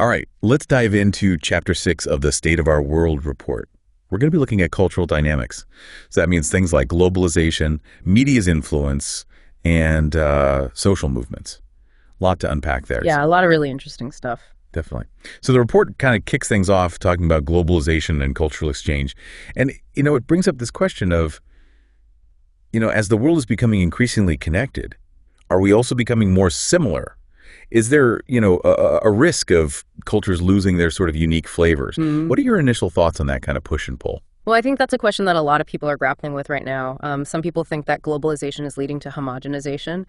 All right, let's dive into Chapter 6 of the State of Our World report. We're going to be looking at cultural dynamics. So that means things like globalization, media's influence, and social movements. A lot to unpack there. Yeah, a lot of really interesting stuff. Definitely. So the report kind of kicks things off talking about globalization and cultural exchange. And, it brings up this question of, as the world is becoming increasingly connected, are we also becoming more similar? Is there, a risk of cultures losing their sort of unique flavors? What are your initial thoughts on that kind of push and pull? Well, I think that's a question that a lot of people are grappling with right now. Some people think that globalization is leading to homogenization,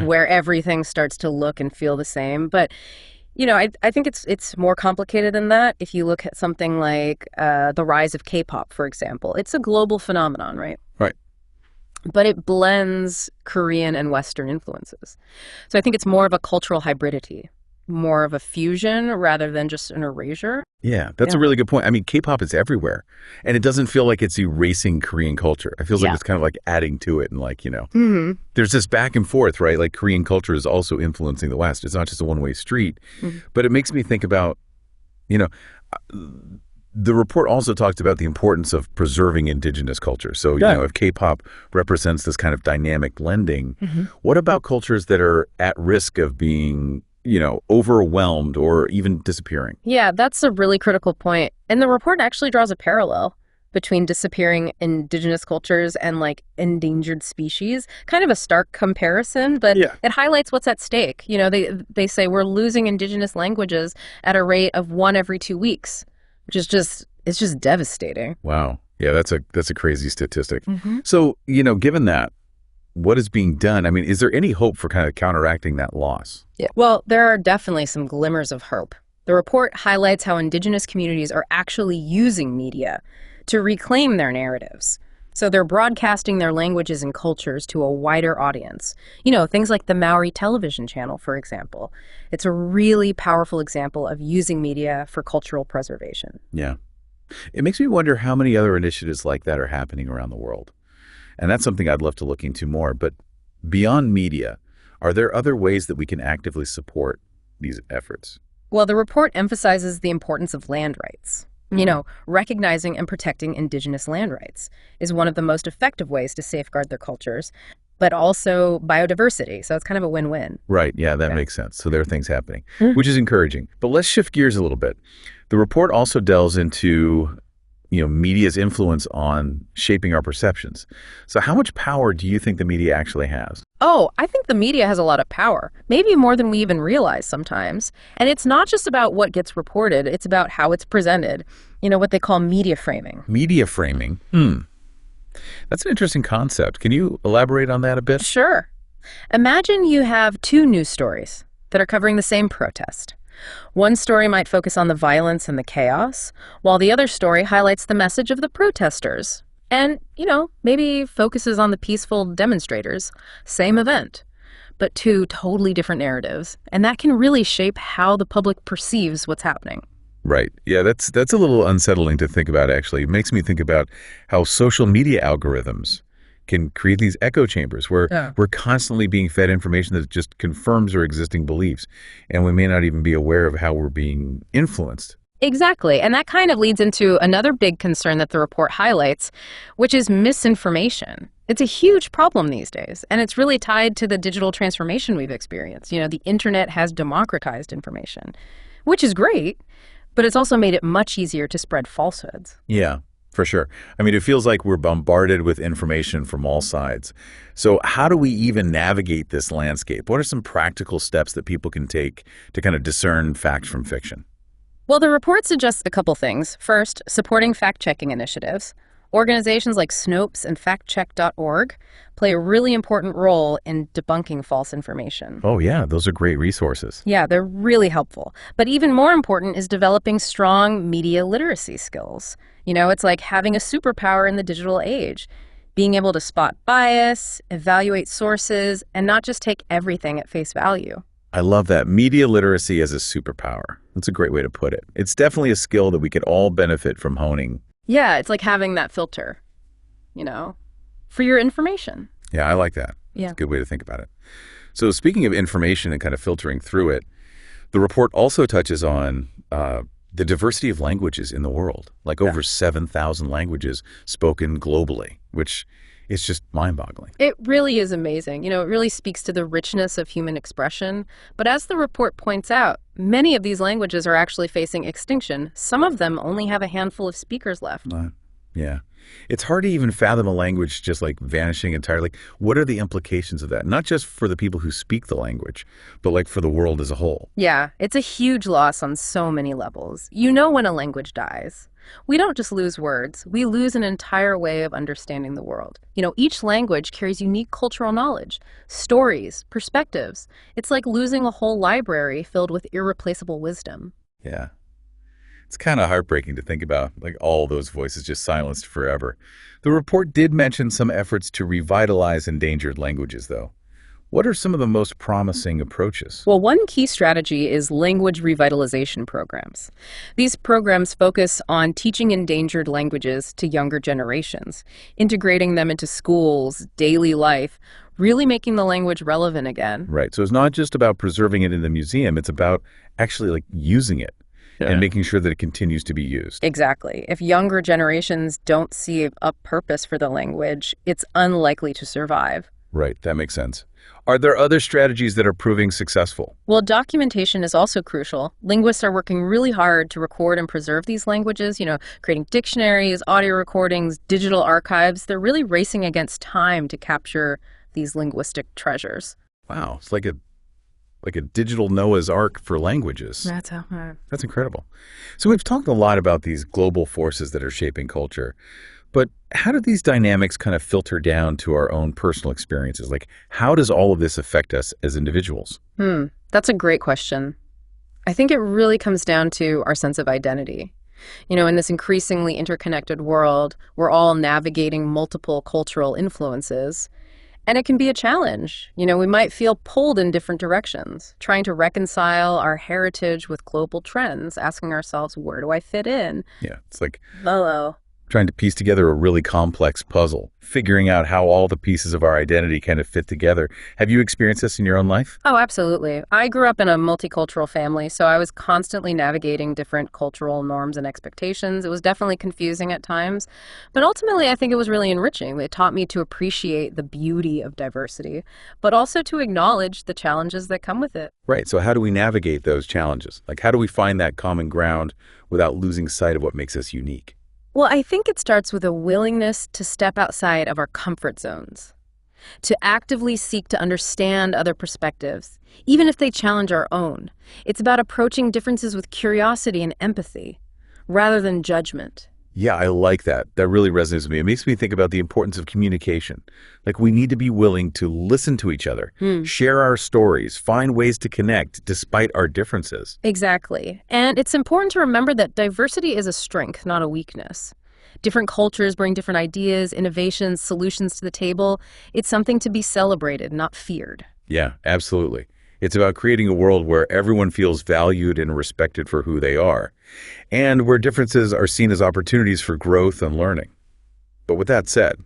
where everything starts to look and feel the same. But I think it's more complicated than that. If you look at something like the rise of K-pop, for example, it's a global phenomenon, right? Right. But it blends Korean and Western influences. So I think it's more of a cultural hybridity, more of a fusion rather than just an erasure. Yeah, that's a really good point. I mean, K-pop is everywhere, and it doesn't feel like it's erasing Korean culture. It feels like it's kind of like adding to it, and there's this back and forth, right? Like Korean culture is also influencing the West. It's not just a one-way street, but it makes me think about, the report also talked about the importance of preserving indigenous culture. So, if K-pop represents this kind of dynamic blending, what about cultures that are at risk of being overwhelmed or even disappearing? Yeah, that's a really critical point. And the report actually draws a parallel between disappearing indigenous cultures and like endangered species. Kind of a stark comparison, but it highlights what's at stake. They say we're losing indigenous languages at a rate of 1 every 2 weeks, which is just devastating. Wow. Yeah, that's a crazy statistic. So, given that, what is being done? I mean, is there any hope for kind of counteracting that loss? Yeah. Well, there are definitely some glimmers of hope. The report highlights how indigenous communities are actually using media to reclaim their narratives. So they're broadcasting their languages and cultures to a wider audience. Things like the Maori television channel, for example. It's a really powerful example of using media for cultural preservation. Yeah. It makes me wonder how many other initiatives like that are happening around the world. And that's something I'd love to look into more. But beyond media, are there other ways that we can actively support these efforts? Well, the report emphasizes the importance of land rights. Recognizing and protecting indigenous land rights is one of the most effective ways to safeguard their cultures, but also biodiversity. So it's kind of a win-win. Right. Yeah, that makes sense. So there are things happening, which is encouraging. But let's shift gears a little bit. The report also delves into media's influence on shaping our perceptions. So how much power do you think the media actually has? Oh, I think the media has a lot of power, maybe more than we even realize sometimes. And it's not just about what gets reported, it's about how it's presented, what they call media framing. Media framing? That's an interesting concept. Can you elaborate on that a bit? Sure. Imagine you have 2 news stories that are covering the same protest. One story might focus on the violence and the chaos, while the other story highlights the message of the protesters and, maybe focuses on the peaceful demonstrators. Same event, but 2 totally different narratives. And that can really shape how the public perceives what's happening. Right. Yeah, that's a little unsettling to think about, actually. It makes me think about how social media algorithms can create these echo chambers where we're constantly being fed information that just confirms our existing beliefs, and we may not even be aware of how we're being influenced. Exactly. And that kind of leads into another big concern that the report highlights, which is misinformation. It's a huge problem these days, and it's really tied to the digital transformation we've experienced. The internet has democratized information, which is great, but it's also made it much easier to spread falsehoods. Yeah. For sure. I mean, it feels like we're bombarded with information from all sides. So how do we even navigate this landscape? What are some practical steps that people can take to kind of discern fact from fiction? Well, the report suggests a couple things. First, supporting fact-checking initiatives. Organizations like Snopes and factcheck.org play a really important role in debunking false information. Oh, yeah. Those are great resources. Yeah, they're really helpful. But even more important is developing strong media literacy skills. It's like having a superpower in the digital age, being able to spot bias, evaluate sources, and not just take everything at face value. I love that. Media literacy as a superpower. That's a great way to put it. It's definitely a skill that we could all benefit from honing. Yeah, it's like having that filter, for your information. Yeah, I like that. Yeah. It's a good way to think about it. So speaking of information and kind of filtering through it, The report also touches on the diversity of languages in the world, like Yeah. over 7,000 languages spoken globally, which is just mind-boggling. It really is amazing. It really speaks to the richness of human expression. But as the report points out, many of these languages are actually facing extinction. Some of them only have a handful of speakers left. Yeah. It's hard to even fathom a language just like vanishing entirely. What are the implications of that? Not just for the people who speak the language, but like for the world as a whole. Yeah, it's a huge loss on so many levels. When a language dies, we don't just lose words, we lose an entire way of understanding the world. Each language carries unique cultural knowledge, stories, perspectives. It's like losing a whole library filled with irreplaceable wisdom. Yeah. It's kind of heartbreaking to think about, like all those voices just silenced forever. The report did mention some efforts to revitalize endangered languages, though. What are some of the most promising approaches? Well, one key strategy is language revitalization programs. These programs focus on teaching endangered languages to younger generations, integrating them into schools, daily life, really making the language relevant again. Right. So it's not just about preserving it in the museum, it's about actually like using it and making sure that it continues to be used. Exactly. If younger generations don't see a purpose for the language, it's unlikely to survive. Right. That makes sense. Are there other strategies that are proving successful? Well, documentation is also crucial. Linguists are working really hard to record and preserve these languages, creating dictionaries, audio recordings, digital archives. They're really racing against time to capture these linguistic treasures. Wow. It's like a digital Noah's Ark for languages. That's incredible. So we've talked a lot about these global forces that are shaping culture, but how do these dynamics kind of filter down to our own personal experiences? Like, how does all of this affect us as individuals? That's a great question. I think it really comes down to our sense of identity. In this increasingly interconnected world, we're all navigating multiple cultural influences. And it can be a challenge. We might feel pulled in different directions, trying to reconcile our heritage with global trends, asking ourselves, where do I fit in? Yeah, it's like Hello. trying to piece together a really complex puzzle, figuring out how all the pieces of our identity kind of fit together. Have you experienced this in your own life? Oh, absolutely. I grew up in a multicultural family, so I was constantly navigating different cultural norms and expectations. It was definitely confusing at times, but ultimately I think it was really enriching. It taught me to appreciate the beauty of diversity, but also to acknowledge the challenges that come with it. Right. So how do we navigate those challenges? Like, how do we find that common ground without losing sight of what makes us unique? Well, I think it starts with a willingness to step outside of our comfort zones, to actively seek to understand other perspectives, even if they challenge our own. It's about approaching differences with curiosity and empathy, rather than judgment. Yeah, I like that. That really resonates with me. It makes me think about the importance of communication. Like, we need to be willing to listen to each other, share our stories, find ways to connect despite our differences. Exactly. And it's important to remember that diversity is a strength, not a weakness. Different cultures bring different ideas, innovations, solutions to the table. It's something to be celebrated, not feared. Yeah, absolutely. It's about creating a world where everyone feels valued and respected for who they are, and where differences are seen as opportunities for growth and learning. But with that said,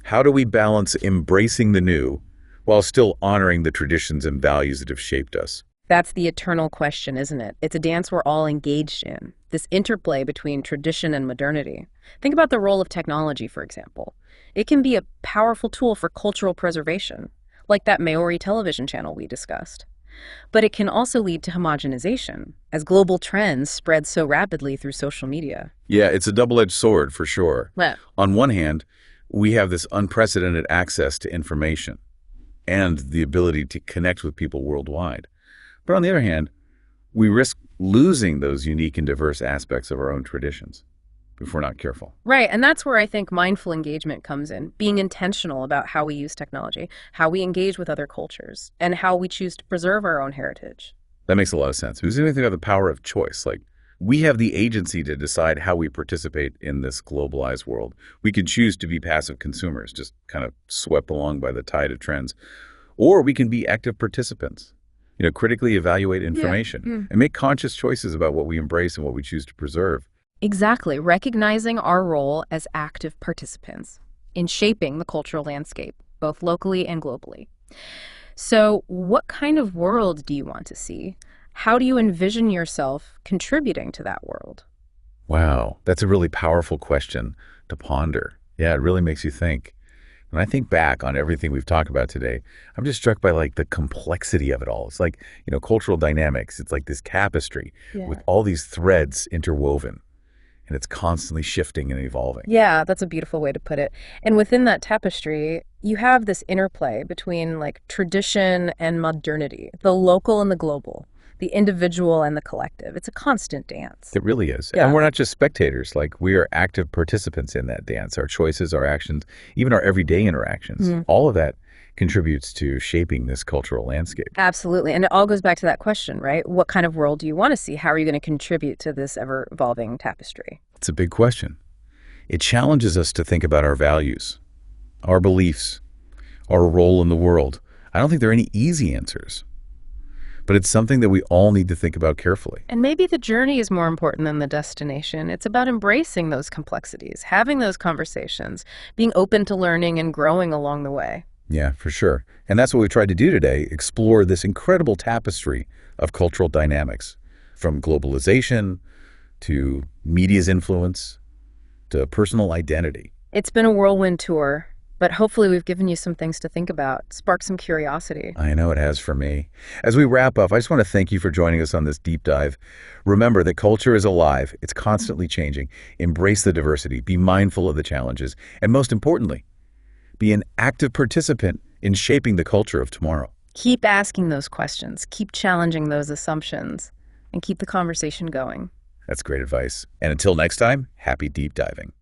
how do we balance embracing the new while still honoring the traditions and values that have shaped us? That's the eternal question, isn't it? It's a dance we're all engaged in, this interplay between tradition and modernity. Think about the role of technology, for example. It can be a powerful tool for cultural preservation, like that Maori television channel we discussed. But it can also lead to homogenization, as global trends spread so rapidly through social media. Yeah, it's a double-edged sword for sure. Yeah. On one hand, we have this unprecedented access to information and the ability to connect with people worldwide. But on the other hand, we risk losing those unique and diverse aspects of our own traditions if we're not careful. Right, and that's where I think mindful engagement comes in, being intentional about how we use technology, how we engage with other cultures, and how we choose to preserve our own heritage. That makes a lot of sense. Because anything about the power of choice, like we have the agency to decide how we participate in this globalized world. We can choose to be passive consumers, just kind of swept along by the tide of trends, or we can be active participants. Critically evaluate information and make conscious choices about what we embrace and what we choose to preserve. Exactly, recognizing our role as active participants in shaping the cultural landscape, both locally and globally. So, what kind of world do you want to see? How do you envision yourself contributing to that world? Wow, that's a really powerful question to ponder. Yeah, it really makes you think. When I think back on everything we've talked about today, I'm just struck by like the complexity of it all. It's like, cultural dynamics. It's like this tapestry with all these threads interwoven, and it's constantly shifting and evolving. Yeah, that's a beautiful way to put it. And within that tapestry, you have this interplay between like tradition and modernity, the local and the global, the individual and the collective. It's a constant dance. It really is. Yeah. And we're not just spectators, like we are active participants in that dance. Our choices, our actions, even our everyday interactions, all of that contributes to shaping this cultural landscape. Absolutely. And it all goes back to that question, right? What kind of world do you want to see? How are you going to contribute to this ever-evolving tapestry? It's a big question. It challenges us to think about our values, our beliefs, our role in the world. I don't think there are any easy answers, but it's something that we all need to think about carefully. And maybe the journey is more important than the destination. It's about embracing those complexities, having those conversations, being open to learning and growing along the way. Yeah, for sure. And that's what we've tried to do today, explore this incredible tapestry of cultural dynamics, from globalization to media's influence to personal identity. It's been a whirlwind tour, but hopefully we've given you some things to think about, sparked some curiosity. I know it has for me. As we wrap up, I just want to thank you for joining us on this deep dive. Remember that culture is alive. It's constantly changing. Embrace the diversity. Be mindful of the challenges. And most importantly, be an active participant in shaping the culture of tomorrow. Keep asking those questions, keep challenging those assumptions, and keep the conversation going. That's great advice. And until next time, happy deep diving.